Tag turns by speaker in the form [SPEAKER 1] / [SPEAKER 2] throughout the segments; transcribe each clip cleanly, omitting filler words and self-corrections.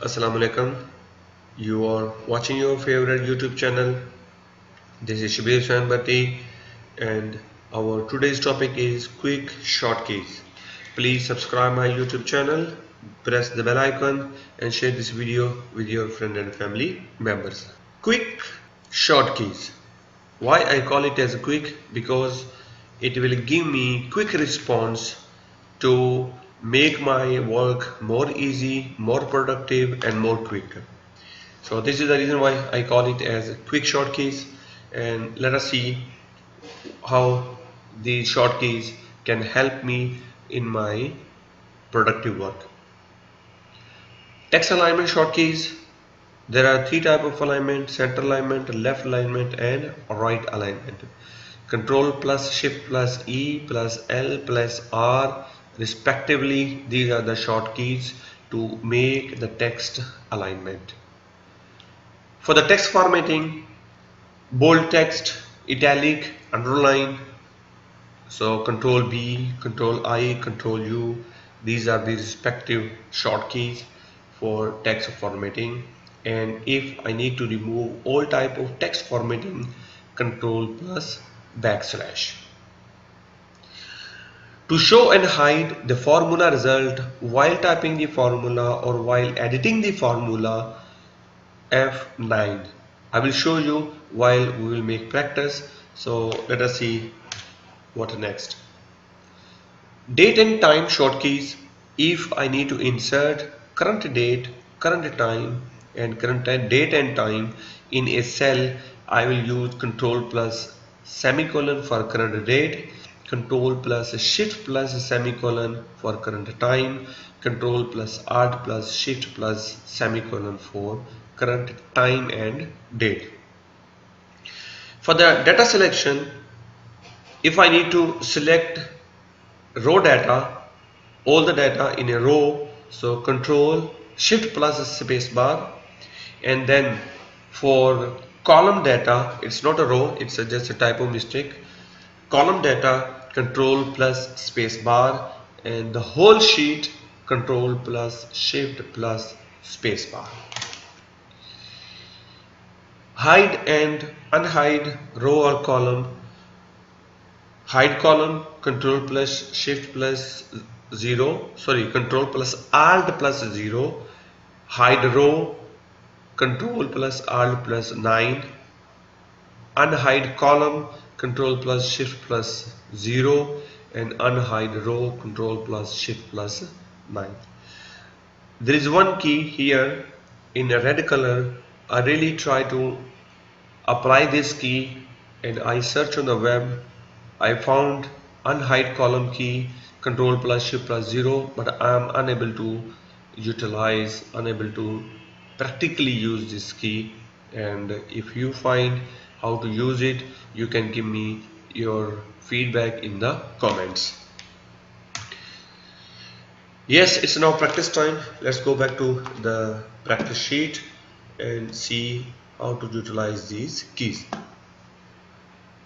[SPEAKER 1] Assalamu alaikum. You are watching your favorite YouTube channel. This is Shibir Shanbati and our today's topic is quick short keys. Please subscribe my YouTube channel, press the bell icon and share this video with your friend and family members. Quick short keys. Why I call it as quick? Because it will give me quick response to make my work more easy, more productive and more quick. So this is the reason why I call it as quick short keys, and let us see how these short keys can help me in my productive work. Text alignment short keys. There are three types of alignment: center alignment, left alignment and right alignment. Control plus shift plus E plus L plus R respectively, these are the short keys to make the text alignment. For the text formatting, bold text, italic, underline, so control B, control I, control U, these are the respective short keys for text formatting. And if I need to remove all type of text formatting, control plus backslash. To show and hide the formula result while typing the formula or while editing the formula, F9. I will show you while we will make practice. So let us see what next. Date and time short keys. If I need to insert current date, current time and current date and time in a cell, I will use control plus semicolon for current date, control plus shift plus semicolon for current time, control plus alt plus shift plus semicolon for current time and date. For the data selection, if I need to select row data, all the data in a row, so control shift plus space bar. And then for column data, it's not a row, it's just a typo mistake. Column data, control plus space bar, and the whole sheet, control plus shift plus space bar. Hide and unhide row or column. Hide column, control plus shift plus 0, control plus alt plus 0. Hide row, control plus alt plus 9. Unhide column, control plus shift plus 0, and unhide row, control plus shift plus 9. There is one key here in a red color. I really try to apply this key and I search on the web. I found unhide column key, control plus shift plus 0, but I am unable to utilize, unable to practically use this key. And if you find how to use it, you can give me your feedback in the comments. Yes, it's now practice time. Let's go back to the practice sheet and see how to utilize these keys.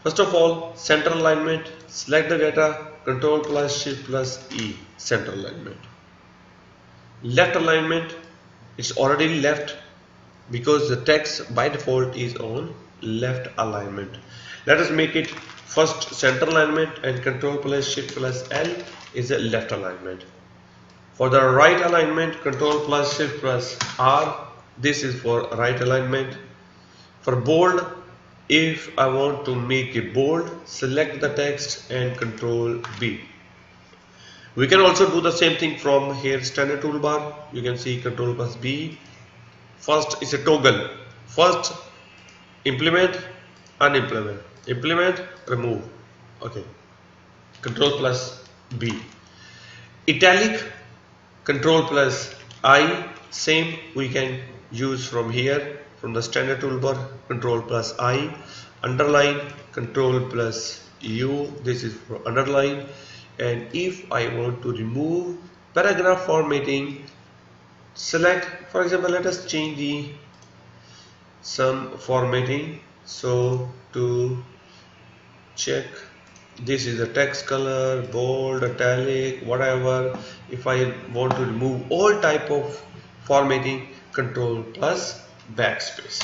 [SPEAKER 1] First of all, center alignment. Select the data, control plus shift plus E, center alignment. Left alignment, it's already left because the text by default is on left alignment. Let us make it first center alignment, and control plus shift plus L is a left alignment. For the right alignment, control plus shift plus R, this is for right alignment. For bold, if I want to make it bold, select the text and control B. We can also do the same thing from here, standard toolbar. You can see control plus B. First is a toggle. First implement, unimplement, implement, remove. Okay. Control plus B. Italic, control plus I, same we can use from here, from the standard toolbar, control plus I. Underline, control plus U, this is for underline. And if I want to remove paragraph formatting, select, for example, let us change some formatting. So to check, this is the text color, bold, italic, whatever. If I want to remove all type of formatting, Control plus backspace.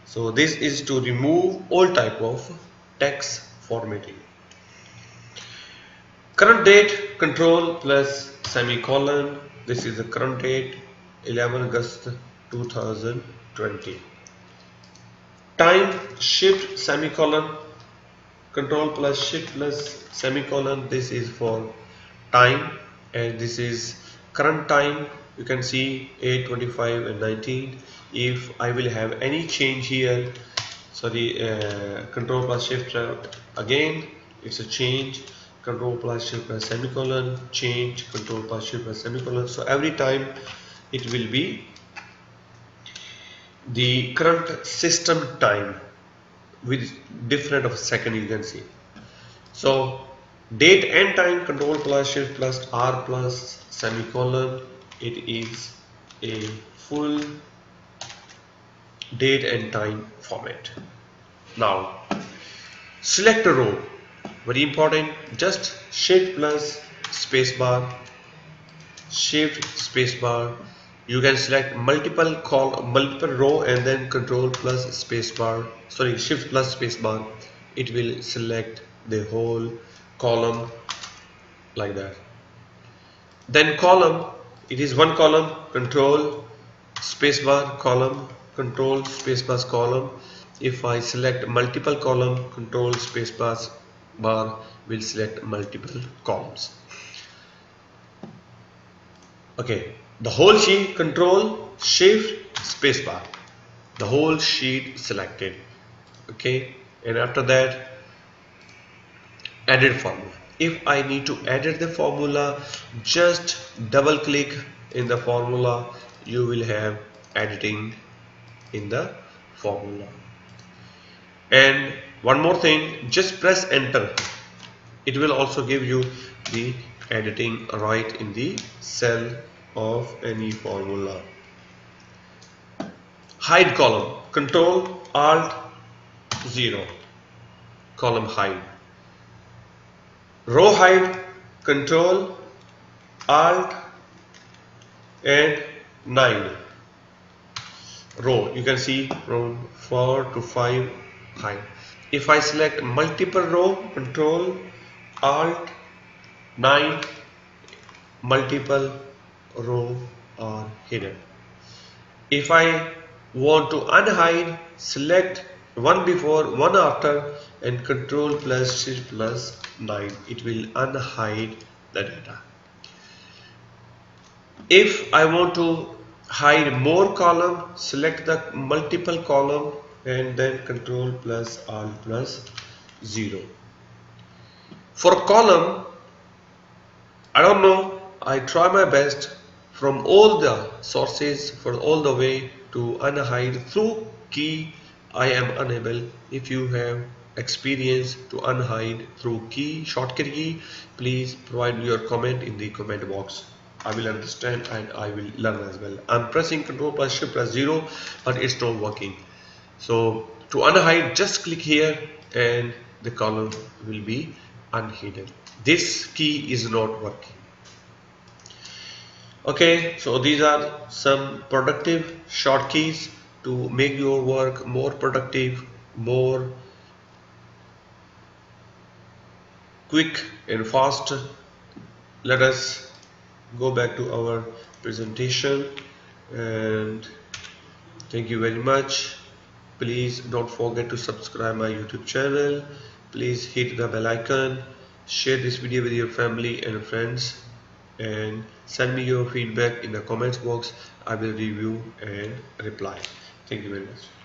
[SPEAKER 1] So this is to remove all type of text formatting. Current date, control plus semicolon. This is the current date, 11 August 2020. Time, shift semicolon, control plus shift plus semicolon. This is for time, and this is current time. You can see 8:25 and 19. If I will have any change here, sorry, control plus shift again, it's a change. Control plus shift plus semicolon, change, control plus shift plus semicolon. So every time it will be the current system time with different of second, you can see. So date and time, control plus shift plus R plus semicolon. It is a full date and time format. Now select a row, very important. Just shift plus spacebar, shift spacebar. You can select multiple row and then control plus spacebar, sorry, shift plus spacebar. It will select the whole column like that. Then column, it is one column, control spacebar column, control spacebar column. If I select multiple column, control spacebar bar will select multiple columns. Okay, the whole sheet, control shift spacebar, the whole sheet selected. Okay, and after that edit formula. If I need to edit the formula, just double click in the formula, you will have editing in the formula. And one more thing, just press enter. It will also give you the editing right in the cell of any formula. Hide column, control alt 0, column hide. Row hide, control alt and 9. Row, you can see from 4 to 5 hide. If I select multiple row, control alt 9, multiple row are hidden. If I want to unhide, select one before, one after, and control plus shift plus 9. It will unhide the data. If I want to hide more column, select the multiple column and then control plus alt plus 0. For column, I don't know, I try my best from all the sources for all the way to unhide through key. I am unable. If you have experience to unhide through key, shortcut key, please provide your comment in the comment box. I will understand and I will learn as well. I'm pressing control plus shift plus 0, but it's not working. So to unhide, just click here and the column will be unhidden. This key is not working. Okay, so these are some productive short keys to make your work more productive, more quick and fast. Let us go back to our presentation, and thank you very much. Please don't forget to subscribe my YouTube channel. Please hit the bell icon, share this video with your family and friends, and send me your feedback in the comments box. I will review and reply. Thank you very much.